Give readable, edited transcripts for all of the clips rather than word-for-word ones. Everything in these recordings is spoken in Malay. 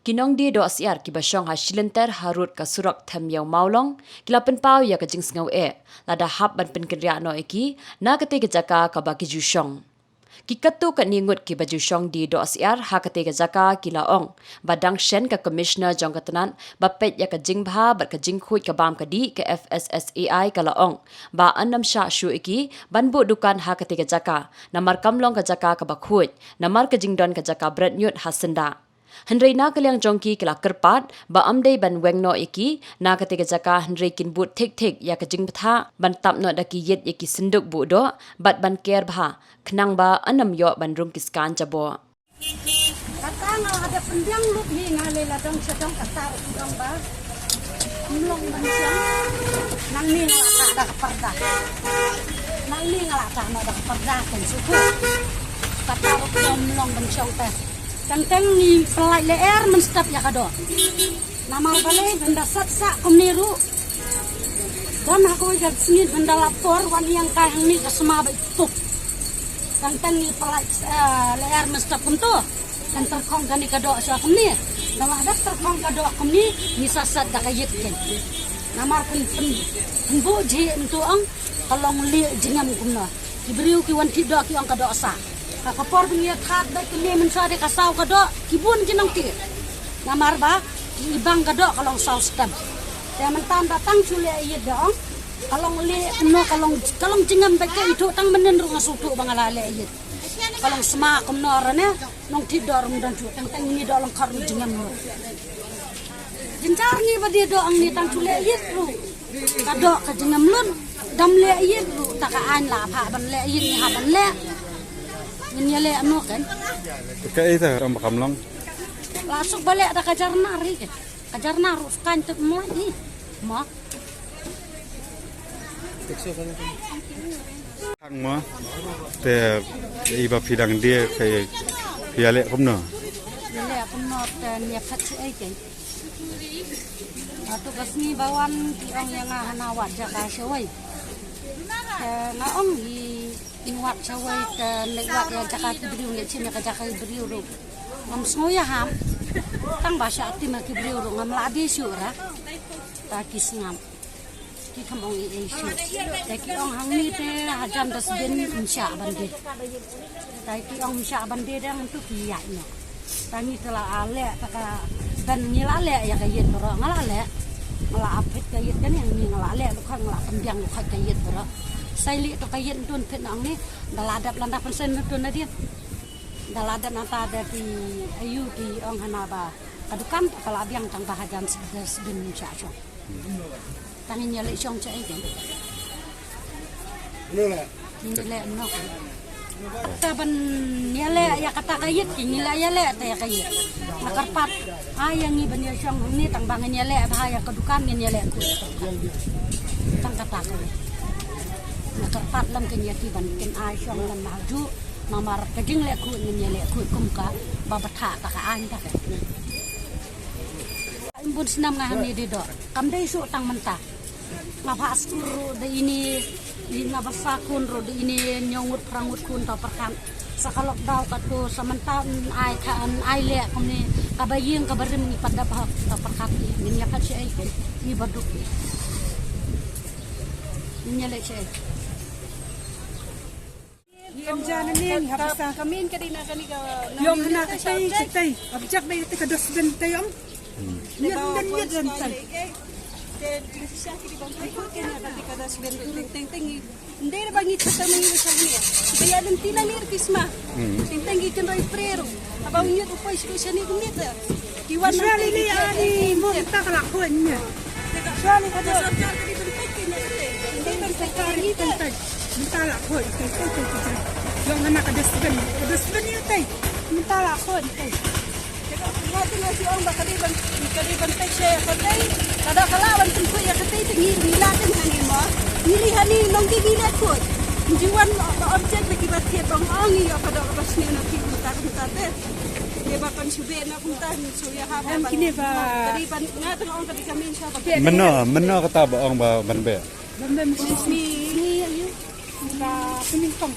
Kinong di do asiar ki basyong ha shilenter harut ka surak tham yaw maulong kila penpau ya ka jing sngau lada hap ban pen kriya no iki na kate ka jaka ka ba ki jusyong ki katu ka ningut ki baju syong di do asiar ha kate ka jaka kila ong badang shen ka commissioner jong katanan ba pet ya ka jing bha ba ka jing khut ka bam ka di ka FSSAI kala ong ba annam sha shu iki ban bu dukan ha kate ka jaka namar kamlong ka jaka ka ba khut namar ka jing don ka jaka brat nyut hasenda Henry na kaliang jongki kila kerpat ba amdei ban wengno iki na ketika jaka Henry kin but tik ya kejing betha ban tap no daki yet iki senduk bu do bat ban ker bha kenang ba anam yo ban rum kiskan jabo Katang ada pendiang lu ni ngale la dong sedong katar dong ba mulong ban siang nang ni ngala tak perda nang ni ngala tak no dak perda kan suku katar mulong ban siang teh Tentang ni pelai leer menstap ya kado. Nama balai benda satsa kumniru. Dan aku ikat sengit benda lapor wan yang kaya ni kesema itu. Tentang ni pelai leer menstap kumtu. Dan terkong kani kado sa kumni. Nama ada terkong kado kumni ni sasat dak ayat kan. Nama penbu je untuk ang kalau ngeli jengam kumna. Kiberiu ki wan tidak ki ang kado sa. Kapor punya khat baik ni mensade kasau kadok kibun jinang ti namar ba ibang kadok kalong sau stem ya mentam datang cule iya dong kalong le no kalong jingam baik itu tang menen ru ngasutu bangala le iya kalong sema kum norane nong ti dor mundan cu tang ni do long kar jingam no jencar ni ba dia do ang ni tang cule iya ru kadok ka jingam lun dam le iya ru takaan la pha ban le iya ni ha ban le Menyale anu kan? Kayak itu orang Kamlong. Masuk balik ada kajar nari kan? Kajar naru kan tu mulai mak. Hang mah, te iba pidang dia kayak piale kumno. Piale kumno dan ya kecil aja. Atau kasih bawan orang yang ngahana wajah kasih. Ngaong di inwat cawai dan lewat yang jakat beriu ni cina jakat beriu ru ngam sengoya ham tang bahasa ati mak beriu ru ngam ladi syura ta kisngam ki kamong i isu ta ki ong hang ni te hajam das bin insya bandi ta ki ong insya bandi dang tu ki ya no ta ni telah ale ta dan ngilale ya kayet bro ngalale ngala apit kayet kan yang ni ngalale lu kan ngala pendiang lu kan kayet bro Saili to kayen tun pet nang ni daladap landapan sen tun dia daladap nata ada di ayu di ong hanaba kadukan kalau abiang tang bahagian sedes bin chacho tangin nyale chong cha ai ni le no taban nyale ya kata kayet nyale yale ta ya kayet nakarpat ayang ni ban ya chong ni tang bangen nyale bahaya kadukan nyale ku tang kata ko Nakarpat lam kenyati ban ken ai syong lam maju mamar kejing le ku ni le ku kumka babatha ta ka an ta imbun senam ngah ni de do kam dei su tang mentah ngapa asuru de ini ngapa sakun ro de ini nyongut prangut kun ta perkan sakalok dau katu sementan ai kan ai le kum ni kabaying kabarim ni pada bah ta perkat ni ya ka ai ni baduk ni le che Yom jana ni habisa kamin kadina kani ka yom hana tay objek bay te kados ben tayom yan tay siya kini bang ikut kena tadi kada sebentar teng teng hindi na bang ito sa mga sa niya kaya dan tinalir kisma teng teng ikan roi prero abang niya to pais ko siya ni kumita kiwan na ni ani mo ta kala ko niya Suali kada sarjar kini bentuk kena hindi bang sekali tay Mintala ko tay yom hana kados ben niya tay mintala ko tay Ngati nga si Ong bakaliban tay siya patay kada kalawan tungku ya katay tingir nilatin hani mo nili hani nong gigilat ko jiwan objek lagi batia bang Ong iyo kada kabas niya na kita te dia bakan sube na punta so ya ha am kini ba kaliban ngati Ong kadi kami siya Meno kata ba ong ba banbe. Banda ni ayo ba kuningkong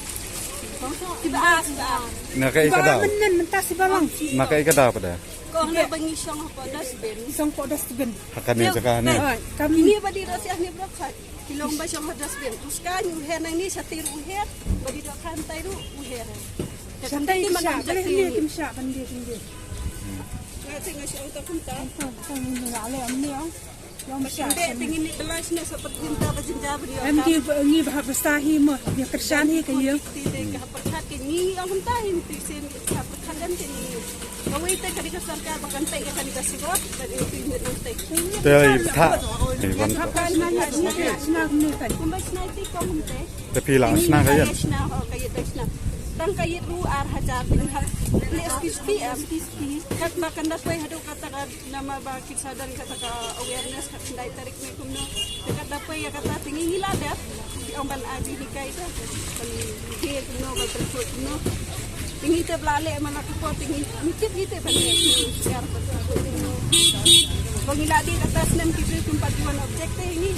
Nak kai kada. Bamenan mentah si balang. Nak kai kada pada. Kung na bangi siyang apa dustbin. Isang po dustbin. Hakan ni cakap ni. Kami Ini ba di rasi ahli berapa? Kilong ba siyang dustbin? Terus kan uher nang ni sa tiru uher, ba di do kantai ru uher. santai siya. Boleh hindi siya. Hindi. Nga tinggal siya utak kunta. Kung nalala amni ang. Yang siya. Hindi, tingin ni belas na sa pagpunta ba dyan jaban niyo. Ngi bahabastahi mo. Yang kersyani kayo. Tidak kapagkat kini ang huntahin tisin kapagkagan kini. Kaway tayo kanika sarkar bagantay ka kanika sigot. Pero ipinit ng tayo. Tapi tak. Wan. Sinag ni kan. Kumbay snaiti ko humte. Tapi lah senang kaya. Kaya tang kayit ru ar hajar ha kat makan das way hadu kata nama ba kisadan kata ka awareness kat ndai tarik me kumno dekat dapai ya kata tinggi hiladat di omban adi dikai dah dia kumno ba terkut kumno tinggi te blale mana ko tinggi mikit ite ba siar betul bangiladi kata senam kita tempat juan objek ini